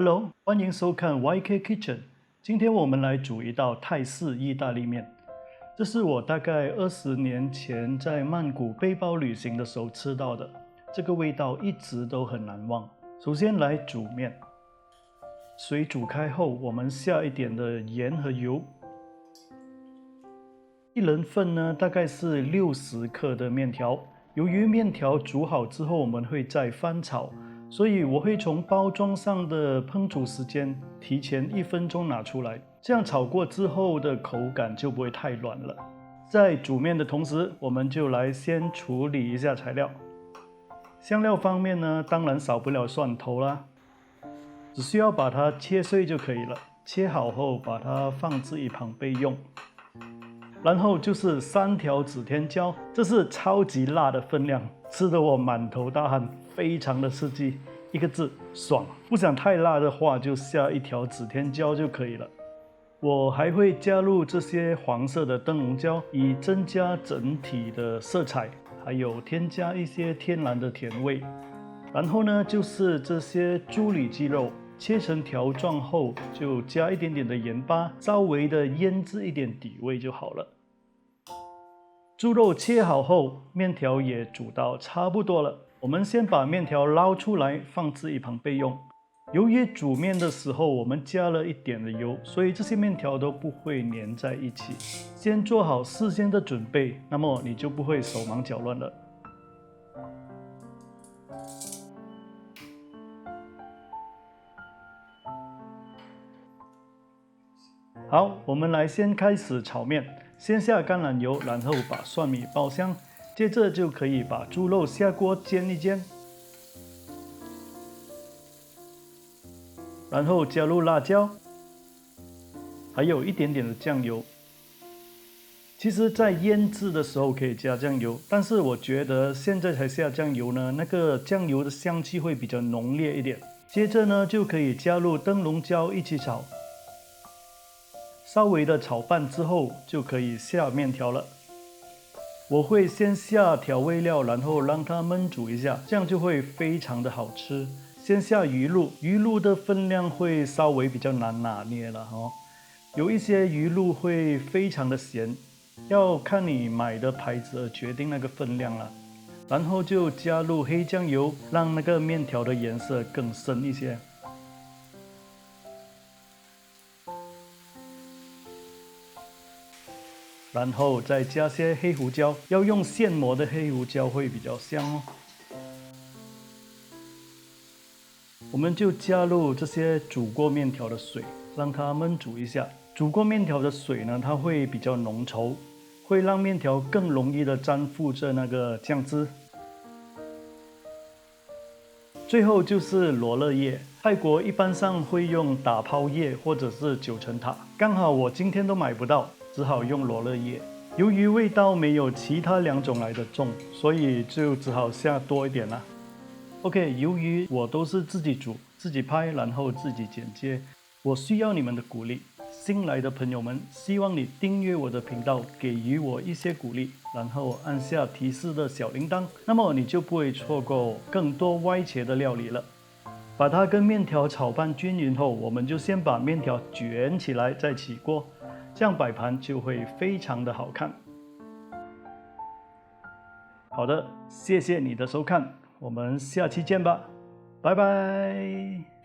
Hello， 欢迎收看 YK Kitchen。今天我们来煮一道泰式意大利面。这是我大概20年前在曼谷背包旅行的时候吃到的，这个味道一直都很难忘。首先来煮面，水煮开后，我们下一点的盐和油。一人份呢，大概是60克的面条。由于面条煮好之后，我们会再翻炒。所以我会从包装上的烹煮时间提前1分钟拿出来，这样炒过之后的口感就不会太软了。在煮面的同时，我们就来先处理一下材料。香料方面呢，当然少不了蒜头啦，只需要把它切碎就可以了。切好后把它放置一旁备用。然后就是3条指天椒，这是超级辣的分量，吃得我满头大汗，非常的刺激。一个字，爽。不想太辣的话，就下1条指天椒就可以了。我还会加入这些黄色的灯笼椒，以增加整体的色彩，还有添加一些天然的甜味。然后呢，就是这些猪里脊肉。切成条状后，就加一点点的盐巴，稍微的腌制一点底味就好了。猪肉切好后，面条也煮到差不多了。我们先把面条捞出来，放置一旁备用。由于煮面的时候我们加了一点的油，所以这些面条都不会粘在一起。先做好事先的准备，那么你就不会手忙脚乱了。好，我们来先开始炒面。先下橄榄油，然后把蒜米爆香，接着就可以把猪肉下锅煎一煎，然后加入辣椒，还有一点点的酱油。其实在腌制的时候可以加酱油，但是我觉得现在才下酱油呢，那个酱油的香气会比较浓烈一点。接着呢，就可以加入灯笼椒一起炒。稍微的炒拌之后，就可以下面条了。我会先下调味料，然后让它焖煮一下，这样就会非常的好吃。先下鱼露，鱼露的分量会稍微比较难拿捏了哦。有一些鱼露会非常的咸，要看你买的牌子而决定那个分量了。然后就加入黑酱油，让那个面条的颜色更深一些。然后再加些黑胡椒，要用现磨的黑胡椒会比较香哦。我们就加入这些煮过面条的水，让它焖煮一下。煮过面条的水呢，它会比较浓稠，会让面条更容易的粘附着那个酱汁。最后就是罗勒叶，泰国一般上会用打抛叶或者是9层塔，刚好我今天都买不到，只好用罗勒叶。由于味道没有其他2种来的重，所以就只好下多一点啦。OK， 由于我都是自己煮、自己拍，然后自己剪接，我需要你们的鼓励。新来的朋友们，希望你订阅我的频道，给予我一些鼓励，然后按下提示的小铃铛，那么你就不会错过更多歪茄的料理了。把它跟面条炒拌均匀后，我们就先把面条卷起来，再起锅，这样摆盘就会非常的好看。好的，谢谢你的收看，我们下期见吧，拜拜。